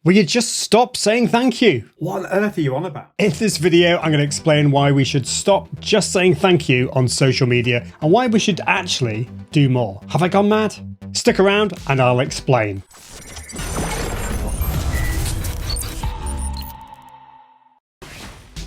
Will you just stop saying thank you? What on earth are you on about? In this video, I'm going to explain why we should stop just saying thank you on social media and why we should actually do more. Have I gone mad? Stick around and I'll explain.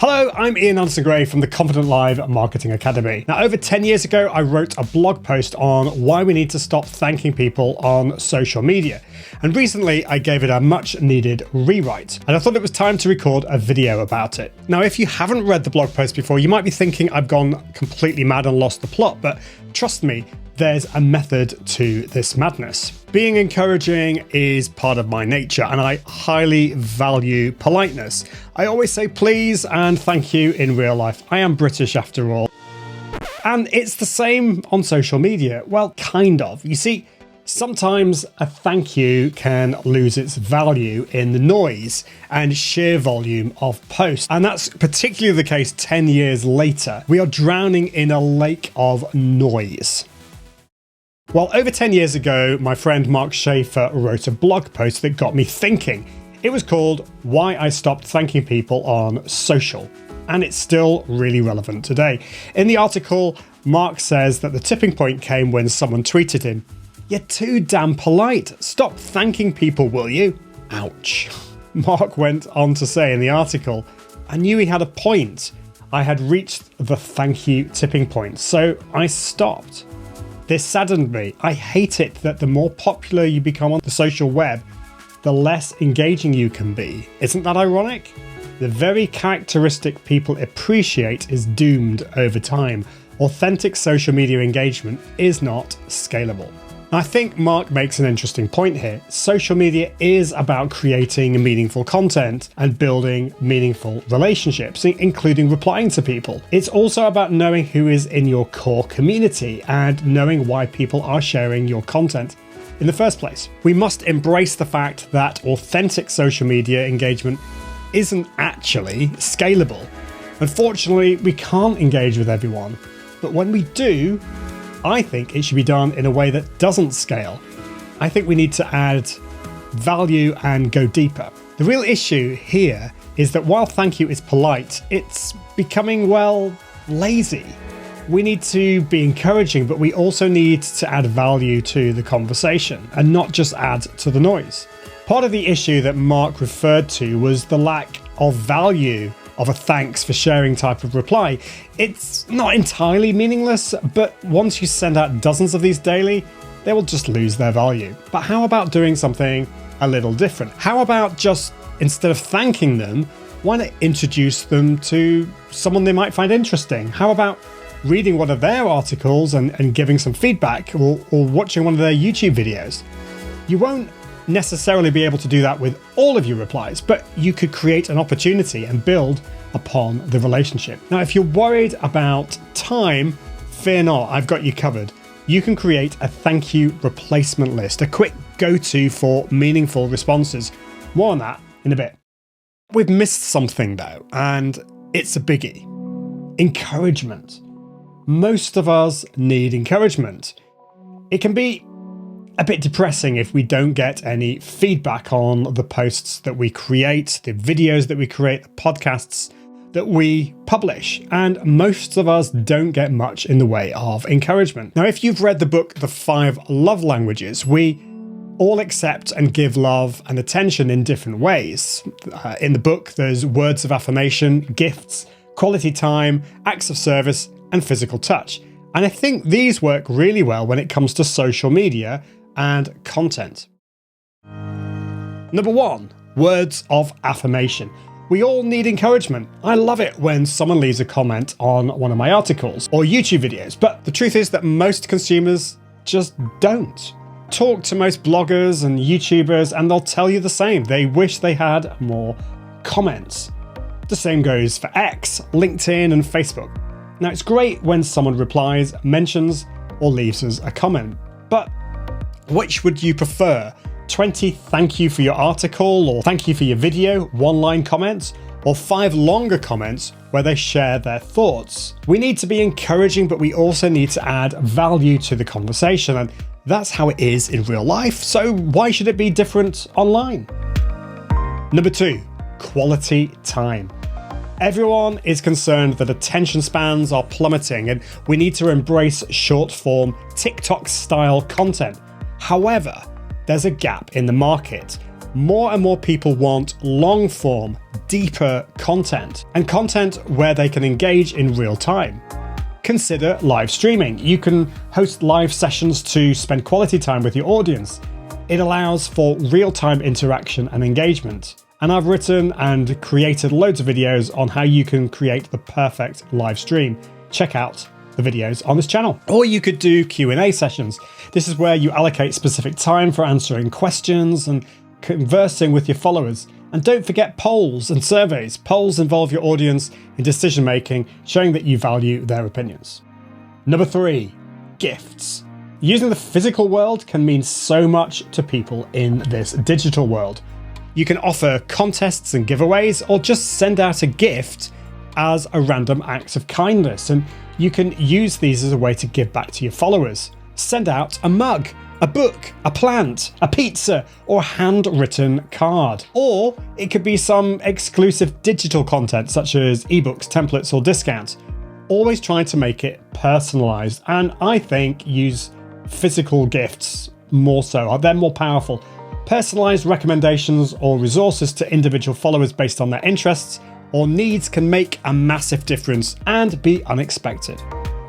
Hello, I'm Ian Anderson-Gray from the Confident Live Marketing Academy. Now, over 10 years ago, I wrote a blog post on why we need to stop thanking people on social media. And recently, I gave it a much needed rewrite. And I thought it was time to record a video about it. Now, if you haven't read the blog post before, you might be thinking I've gone completely mad and lost the plot, but trust me, there's a method to this madness. Being encouraging is part of my nature, and I highly value politeness. I always say please and thank you in real life. I am British after all. And it's the same on social media. Well, kind of. You see, sometimes a thank you can lose its value in the noise and sheer volume of posts. And that's particularly the case 10 years later. We are drowning in a lake of noise. Well, over 10 years ago, my friend Mark Schaefer wrote a blog post that got me thinking. It was called Why I Stopped Thanking People on Social, and it's still really relevant today. In the article, Mark says that the tipping point came when someone tweeted him, "You're too damn polite. Stop thanking people, will you?" Ouch. Mark went on to say in the article, "I knew he had a point. I had reached the thank you tipping point, so I stopped." This saddened me. I hate it that the more popular you become on the social web, the less engaging you can be. Isn't that ironic? The very characteristic people appreciate is doomed over time. Authentic social media engagement is not scalable. I think Mark makes an interesting point here. Social media is about creating meaningful content and building meaningful relationships, including replying to people. It's also about knowing who is in your core community and knowing why people are sharing your content in the first place. We must embrace the fact that authentic social media engagement isn't actually scalable. Unfortunately, we can't engage with everyone, but when we do, I think it should be done in a way that doesn't scale. I think we need to add value and go deeper. The real issue here is that while thank you is polite, it's becoming, well, lazy. We need to be encouraging, but we also need to add value to the conversation and not just add to the noise. Part of the issue that Mark referred to was the lack of value of a thanks for sharing type of reply. It's not entirely meaningless, but once you send out dozens of these daily, they will just lose their value. But how about doing something a little different? How about just, instead of thanking them, why not introduce them to someone they might find interesting? How about reading one of their articles and giving some feedback, or watching one of their YouTube videos? You won't necessarily be able to do that with all of your replies, but you could create an opportunity and build upon the relationship. Now, if you're worried about time, fear not, I've got you covered. You can create a thank you replacement list, a quick go-to for meaningful responses. More on that in a bit. We've missed something though, and it's a biggie. Encouragement. Most of us need encouragement. It can be a bit depressing if we don't get any feedback on the posts that we create, the videos that we create, the podcasts that we publish, and most of us don't get much in the way of encouragement. Now, if you've read the book, The 5 Love Languages, we all accept and give love and attention in different ways. In the book, there's words of affirmation, gifts, quality time, acts of service, and physical touch. And I think these work really well when it comes to social media and content. Number 1, words of affirmation. We all need encouragement. I love it when someone leaves a comment on one of my articles or YouTube videos, but the truth is that most consumers just don't. Talk to most bloggers and YouTubers and they'll tell you the same. They wish they had more comments. The same goes for X, LinkedIn, and Facebook. Now, it's great when someone replies, mentions, or leaves us a comment, but which would you prefer? 20 thank you for your article or thank you for your video, one-line comments, or 5 longer comments where they share their thoughts? We need to be encouraging, but we also need to add value to the conversation, and that's how it is in real life, so why should it be different online? Number 2, quality time. Everyone is concerned that attention spans are plummeting and we need to embrace short-form TikTok-style content. However, there's a gap in the market. More and more people want long-form, deeper content, and content where they can engage in real time. Consider live streaming. You can host live sessions to spend quality time with your audience. It allows for real-time interaction and engagement. And I've written and created loads of videos on how you can create the perfect live stream. Check out the videos on this channel. Or you could do Q&A sessions. This is where you allocate specific time for answering questions and conversing with your followers. And don't forget polls and surveys. Polls involve your audience in decision making, showing that you value their opinions. Number 3, gifts. Using the physical world can mean so much to people in this digital world. You can offer contests and giveaways, or just send out a gift as a random act of kindness, and you can use these as a way to give back to your followers. Send out a mug, a book, a plant, a pizza, or a handwritten card. Or it could be some exclusive digital content such as ebooks, templates, or discounts. Always try to make it personalized, and I think use physical gifts more so. They're more powerful. Personalized recommendations or resources to individual followers based on their interests or needs can make a massive difference and be unexpected.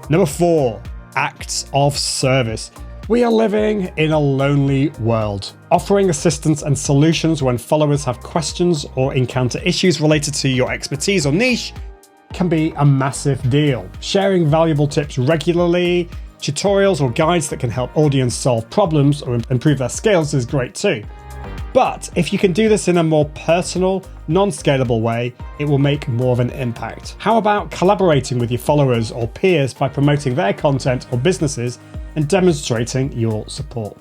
Number 4, acts of service. We are living in a lonely world. Offering assistance and solutions when followers have questions or encounter issues related to your expertise or niche can be a massive deal. Sharing valuable tips regularly, tutorials or guides that can help audience solve problems or improve their skills is great too. But if you can do this in a more personal, non-scalable way, it will make more of an impact. How about collaborating with your followers or peers by promoting their content or businesses and demonstrating your support?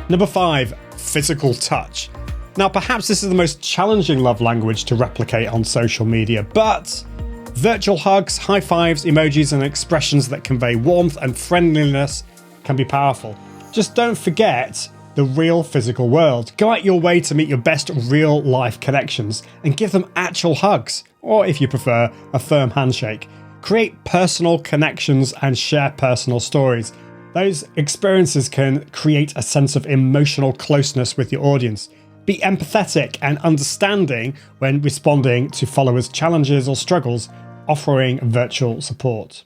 Number 5, physical touch. Now, perhaps this is the most challenging love language to replicate on social media, but virtual hugs, high fives, emojis, and expressions that convey warmth and friendliness can be powerful. Just don't forget the real physical world. Go out your way to meet your best real life connections and give them actual hugs, or if you prefer, a firm handshake. Create personal connections and share personal stories. Those experiences can create a sense of emotional closeness with your audience. Be empathetic and understanding when responding to followers' challenges or struggles, offering virtual support.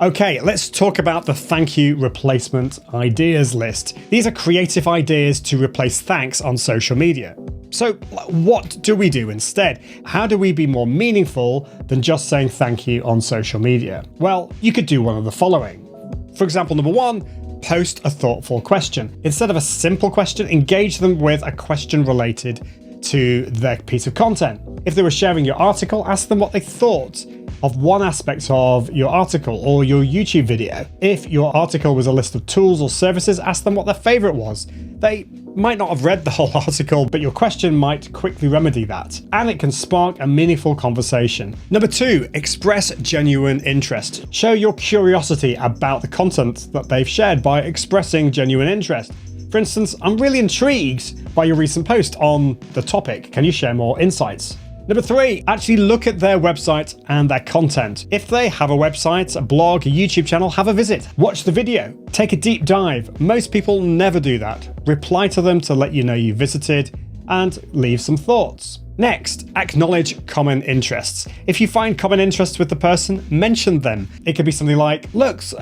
Okay, let's talk about the thank you replacement ideas list. These are creative ideas to replace thanks on social media. So what do we do instead? How do we be more meaningful than just saying thank you on social media? Well, you could do one of the following. For example, number 1, post a thoughtful question. Instead of a simple question, engage them with a question related to their piece of content. If they were sharing your article, ask them what they thought of one aspect of your article or your YouTube video. If your article was a list of tools or services, ask them what their favorite was. They might not have read the whole article, but your question might quickly remedy that, and it can spark a meaningful conversation. Number 2, express genuine interest. Show your curiosity about the content that they've shared by expressing genuine interest. For instance, I'm really intrigued by your recent post on the topic. Can you share more insights? Number 3, actually look at their website and their content. If they have a website, a blog, a YouTube channel, have a visit. Watch the video. Take a deep dive. Most people never do that. Reply to them to let you know you visited and leave some thoughts. Next, acknowledge common interests. If you find common interests with the person, mention them. It could be something like, looks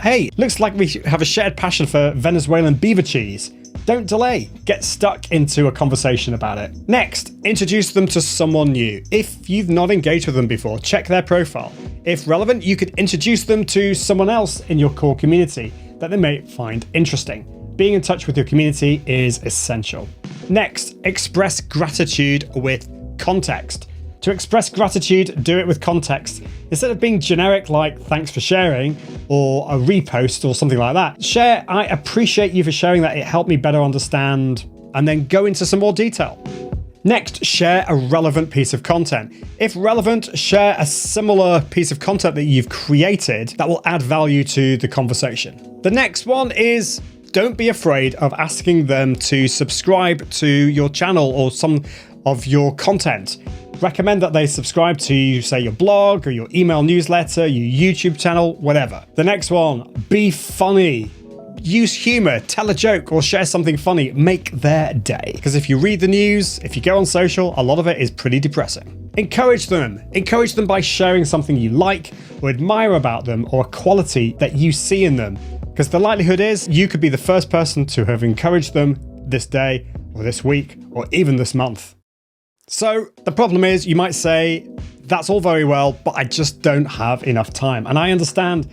like we have a shared passion for Venezuelan beaver cheese. Don't delay. Get stuck into a conversation about it. Next, introduce them to someone new. If you've not engaged with them before, check their profile. If relevant, you could introduce them to someone else in your core community that they may find interesting. Being in touch with your community is essential. Next, express gratitude with context. To express gratitude, do it with context. Instead of being generic like thanks for sharing or a repost or something like that, share I appreciate you for sharing that, it helped me better understand, and then go into some more detail. Next, share a relevant piece of content. If relevant, share a similar piece of content that you've created that will add value to the conversation. The next one is don't be afraid of asking them to subscribe to your channel or some of your content. Recommend that they subscribe to, say, your blog or your email newsletter, your YouTube channel, whatever. The next one, be funny. Use humor, tell a joke, or share something funny. Make their day. Because if you read the news, if you go on social, a lot of it is pretty depressing. Encourage them. Encourage them by sharing something you like or admire about them, or a quality that you see in them. Because the likelihood is you could be the first person to have encouraged them this day, or this week, or even this month. So the problem is, you might say, that's all very well, but I just don't have enough time. And I understand.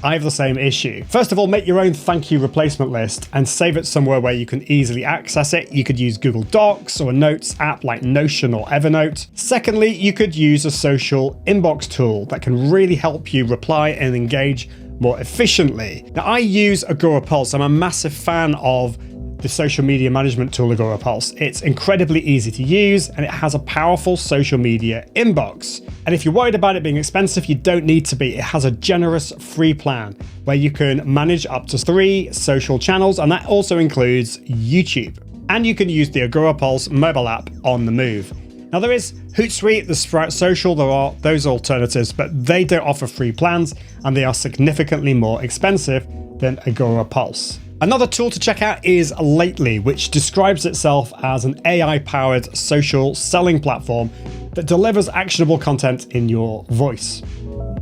I have the same issue. First of all, make your own thank you replacement list and save it somewhere where you can easily access it. You could use Google Docs or a notes app like Notion or Evernote. Secondly, you could use a social inbox tool that can really help you reply and engage more efficiently. Now, I use Agorapulse. I'm a massive fan of the social media management tool Agorapulse. It's incredibly easy to use, and it has a powerful social media inbox. And if you're worried about it being expensive, you don't need to be. It has a generous free plan where you can manage up to 3 social channels, and that also includes YouTube. And you can use the Agorapulse mobile app on the move. Now, there is Hootsuite, the Sprout Social, there are those alternatives, but they don't offer free plans, and they are significantly more expensive than Agorapulse. Another tool to check out is Lately, which describes itself as an AI-powered social selling platform that delivers actionable content in your voice.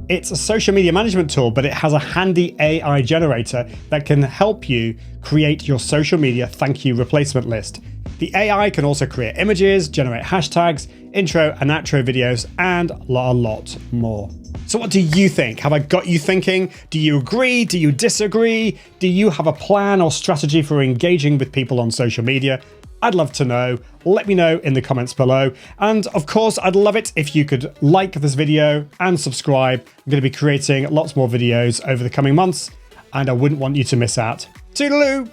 It's a social media management tool, but it has a handy AI generator that can help you create your social media thank you replacement list. The AI can also create images, generate hashtags, intro and outro videos, and a lot more. So what do you think? Have I got you thinking? Do you agree? Do you disagree? Do you have a plan or strategy for engaging with people on social media? I'd love to know. Let me know in the comments below. And of course, I'd love it if you could like this video and subscribe. I'm going to be creating lots more videos over the coming months, and I wouldn't want you to miss out. Toodaloo!